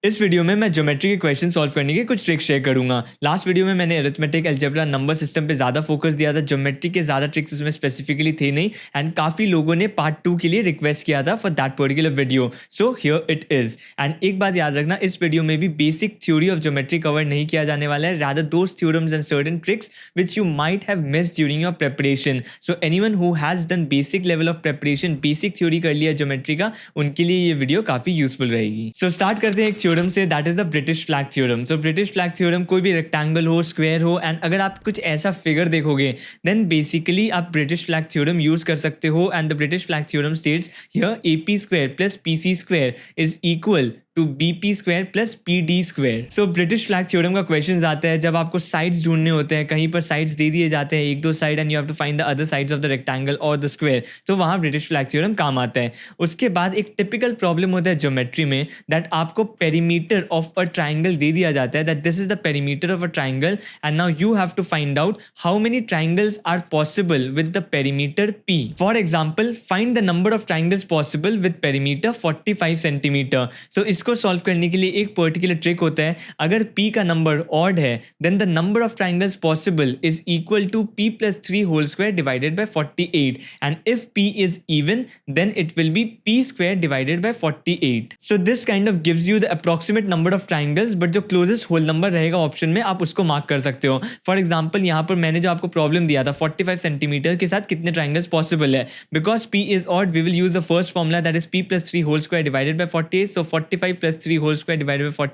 इस वीडियो में मैं ज्योमेट्री के क्वेश्चन सॉल्व करने के कुछ ट्रिक्स शेयर करूंगा। लास्ट वीडियो में मैंने अरिथमेटिक, अलजेब्रा, नंबर सिस्टम पे ज़्यादा फोकस दिया था। ज्योमेट्री के ज़्यादा ट्रिक्स उसमें स्पेसिफिकली थे नहीं एंड काफ़ी लोगों ने पार्ट 2 के लिए रिक्वेस्ट किया था for that particular video. So here it is. And एक बात याद रखना, इस वीडियो में भी basic theory of geometry cover नहीं किया जाने वाला है, rather those theorems and certain tricks which you might have missed during your preparation. So anyone who has done basic level of preparation, basic theory कर लिया geometry का, उनके लिए ये वीडियो काफ़ी यूजफुल रहेगी। सो स्टार्ट करते हैं एक थ्योरम से, that is the British flag theorem. So British flag theorem कोई भी रेक्टेंगल हो, स्क्वायर हो, एंड अगर आप कुछ ऐसा फिगर देखोगे देन बेसिकली आप ब्रिटिश फ्लैग थ्योरम यूज कर सकते हो। And the British flag theorem states here AP square plus PC square is equal to BP square plus PD square. So British flag theorem का question आता है जब आपको sides ढूंढने होते हैं, कहीं पर साइड्स दे दिए जाते हैं एक दो side and you have to find the other sides of the rectangle और द स्क्वायर, तो वहां ब्रिटिश फ्लैग थ्योरम काम आता है। उसके बाद एक टिपिकल प्रॉब्लम होता है ज्योमेट्री में, दैट आपको पेरीमीटर ऑफ अ ट्राइंगल दे दिया जाता है, that this is the perimeter of a triangle and now you have to find out how many triangles are possible with the perimeter P। For example, find the number of triangles possible with perimeter 45 centimetre. So इसको solve करने के लिए एक particular trick होता है, अगर P का number odd है then the number of triangles possible is equal to P plus 3 whole square divided by 48 and if P is even then it will be P square divided by 48। So this kind of gives you the approximate number of triangles, but जो closest whole number रहेगा option में आप उसको mark कर सकते हो। For example यहाँ पर मैंने जो आपको प्रॉब्लम दिया था 45 सेंटीमीटर के साथ कितने ट्राइंगल्स पॉसिबल है, because P is odd we will use the first formula that is P plus 3 whole square divided by 48। So 45 plus 3 whole square divided by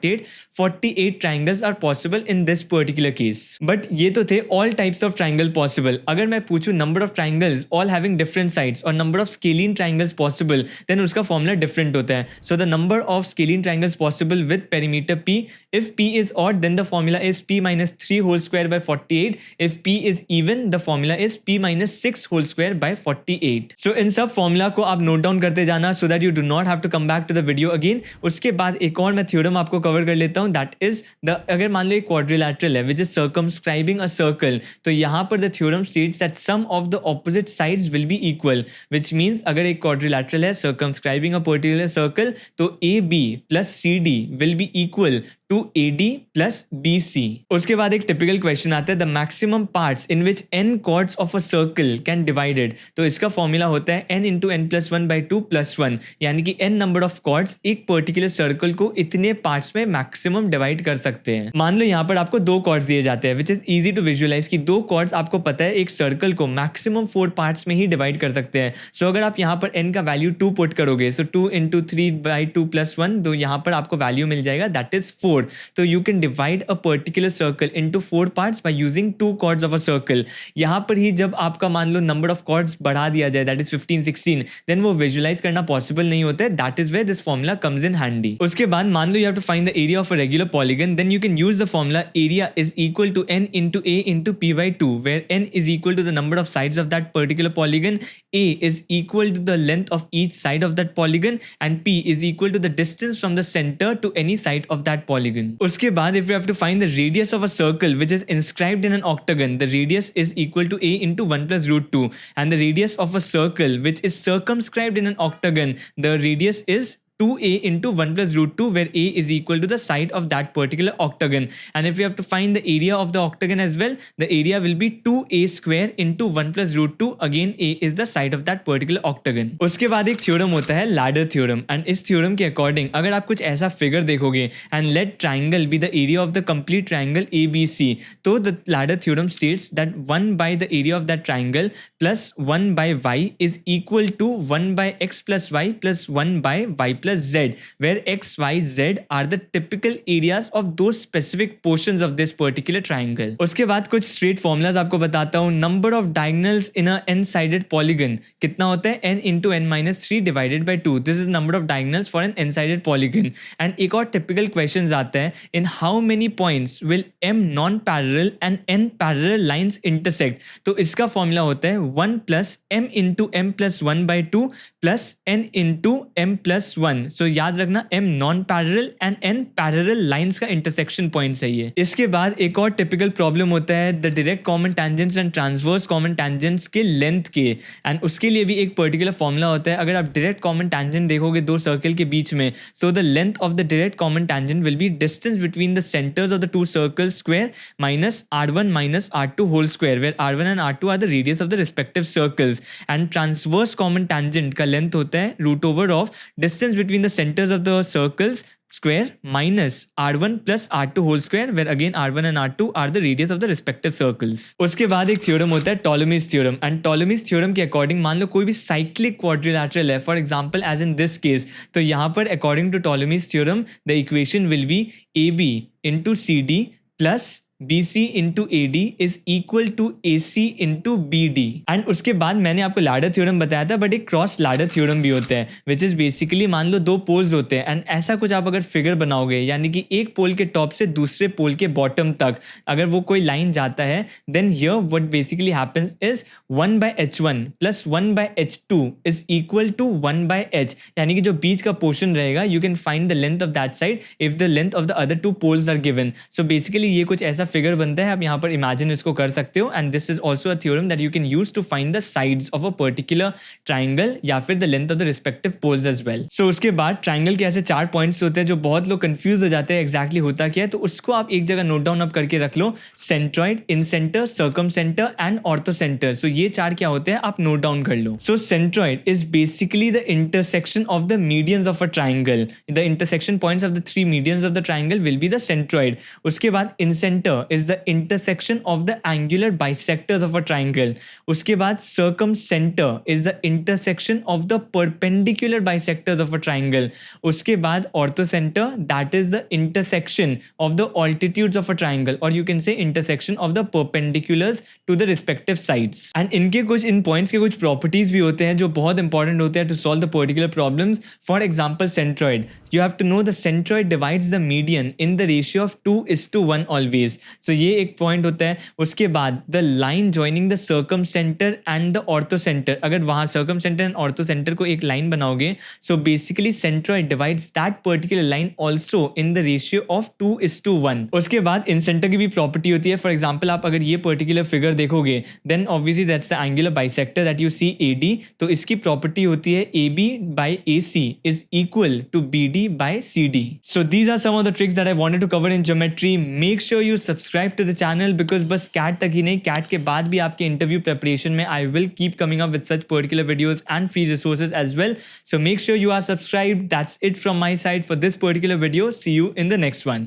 48 triangles are possible in this particular case। but ये तो थे all types of triangle possible। अगर मैं पूछूं number of triangles all having different sides और number of scalene triangles possible then उसका formula different होता है। so the number of scalene triangles possible with perimeter P, if P is odd then the formula is P minus 3 whole square by 48, if P is even the formula is P minus 6 whole square by 48। so इन सब formula को आप note down करते जाना so that you do not have to come back to the video again। उसके बाद एक और मैं थ्योरम आपको कवर कर लेता हूं, दैट इज द, अगर मान लो एक क्वाड्रिलैटरल है which is circumscribing a circle, तो यहां पर the theorem states that sum of the opposite sides will be equal, which means अगर एक क्वाड्रिलैटरल है सर्कमस्क्राइबिंग अ पर्टिकुलर सर्कल तो AB plus CD will be equal to AD plus BC। उसके बाद एक टिपिकल क्वेश्चन आता है, the maximum parts in which n chords of a circle can divided, तो इसका फॉर्मूला होता है n into n plus 1 by 2 plus 1, यानी कि n नंबर ऑफ कॉर्ड्स एक पर्टिकुलर सर्कल को इतने पार्ट्स में मैक्सिमम डिवाइड कर सकते हैं। मान लो यहाँ पर आपको दो कॉर्ड्स दिए जाते हैं which is easy to visualise कि दो कॉर्ड्स आपको पता है एक सर्कल को मैक्सिमम 4 पार्ट्स में ही डिवाइड कर सकते हैं। सो अगर आप यहाँ पर n का वैल्यू 2 पुट करोगे, सो 2 इंटू 3 बाई 2 प्लस 1, तो यहाँ पर आपको वैल्यू मिल जाएगा दैट इज 4। तो you can divide a particular circle into 4 parts by using 2 chords of a circle. यहाँ पर ही जब आपका मान लो नंबर ऑफ कॉर्ड्स बढ़ा दिया जाए दैट इज 15 16, देन वो विजुअलाइज करना पॉसिबल नहीं होता है, that is where this formula comes in handy. उसके बाद मान लो you have to find the area of a regular polygon, then you can use the formula area is equal to n into a into p by 2, where n is equal to the number of sides of that particular polygon, a is equal to the length of each side of that polygon and p is equal to the distance from the center to any side of that polygon। उसके बाद if you have to find the radius of a circle which is inscribed in an octagon, the radius is equal to a into 1 plus root 2, and the radius of a circle which is circumscribed in an octagon, the radius is 2a into 1 plus root 2, where a is equal to the side of that particular octagon, and if you have to find the area of the octagon as well, the area will be 2a square into 1 plus root 2, again a is the side of that particular octagon। उसके बाद एक theorem होता है ladder theorem, and इस theorem के according अगर आप कुछ ऐसा फिगर देखोगे and let triangle be the area of the complete triangle ABC, तो the ladder theorem states that 1 by the area of that triangle plus 1 by y is equal to 1 by x plus y plus 1 by y plus z, where x, y, z are the typical areas of those specific portions of this particular triangle। उसके बाद कुछ straight formulas आपको बताता हूँ। number of diagonals in a n-sided polygon कितना होता है, n into n minus 3 divided by 2, this is number of diagonals for an n-sided polygon। and एक और typical questions आता है, in how many points will m non-parallel and n parallel lines intersect, तो इसका formula होता है 1 plus m into m plus 1 by 2 plus n into m plus 1, H1, सो याद रखना M non parallel and N parallel lines का intersection point सही है। इसके बाद एक और टिपिकल प्रॉब्लम होता है the direct common tangents and transverse common tangents के लेंथ के, एंड उसके लिए भी एक पर्टिकुलर फॉर्मूला होता है। अगर आप डायरेक्ट कॉमन टेंजेंट देखोगे दो सर्कल के बीच में, so the length of the direct common tangent will be distance between the centres of the two circles square minus R1 minus R2 whole square, where R1 and R2 are the radius of the respective circles, and transverse common tangent का length होता है root over of distance between the centres of the circles square minus R1 plus R2 whole square, where again R1 and R2 are the radius of the respective circles. उसके बाद एक theorem होता है Ptolemy's theorem, and Ptolemy's theorem के according मान लो कोई भी साइक्लिक क्वाड्रिलैटरल है, for example as in this case, तो यहाँ पर according to Ptolemy's theorem the equation will be AB into CD plus BC into AD is equal to AC into BD. And उसके बाद मैंने आपको लैडर थ्योरम बताया था, बट एक क्रॉस लैडर थ्योरम भी होता है, विच इज बेसिकली मान लो दो पोल्स होते हैं, एंड ऐसा कुछ आप अगर फिगर बनाओगे, यानी कि एक पोल के टॉप से दूसरे पोल के बॉटम तक अगर वो कोई लाइन जाता है, then here what basically happens is 1/h1 plus 1/h2 is equal to 1/h, यानी कि जो बीच का पोर्शन रहेगा you can find the length of that side if the length of the other two poles are given. So basically ये कुछ ऐसा figure बनता है, आप यहाँ पर इमेजिन इसको कर सकते हो, and this is also a theorem that you can use to find the sides of a particular triangle या फिर the length of the respective poles as well. So उसके बाद ट्राइंगल के ऐसे 4 पॉइंट्स होते हैं जो बहुत लोग कंफ्यूज हो जाते हैं एग्जैक्टली होता क्या है, तो उसको आप एक जगह नोट डाउन अप करके रख लो, centroid, incentre, circumcentre and orthocentre. So ये 4 क्या होते हैं आप नोट डाउन कर लो। So centroid is basically the intersection of the medians of a triangle, the intersection points of the 3 medians of the triangle will be the centroid. उसके बाद incentre is the intersection of the angular bisectors of a triangle. उसके बाद circumcenter is the intersection of the perpendicular bisectors of a triangle. उसके बाद orthocenter, that is the intersection of the altitudes of a triangle, or you can say intersection of the perpendiculars to the respective sides. And इनके कुछ इन points के कुछ properties भी होते हैं जो बहुत important होते हैं to solve the particular problems. For example, centroid. You have to know the centroid divides the median in the ratio of 2:1 always. So ये एक पॉइंट होता है। उसके बाद the line joining the circum centre and the ortho centre, अगर वहां circum centre and ortho centre को एक लाइन बनाओगे, so basically centroid divides that particular line also in the ratio of 2:1। उसके बाद इन सेंटर की भी प्रॉपर्टी होती है। फॉर एग्जांपल आप अगर ये पर्टिकुलर फिगर देखोगे, then obviously that's the angular bisector that you see AD, तो इसकी प्रॉपर्टी होती है AB by AC is equal to BD by CD. So these are some of the tricks that I wanted to cover in geometry. Make sure you subscribe to the channel, because बस cat तक ही नहीं, cat के बाद भी आपके interview preparation में I will keep coming up with such particular videos and free resources as well. So make sure you are subscribed. That's it from my side for this particular video. See you in the next one.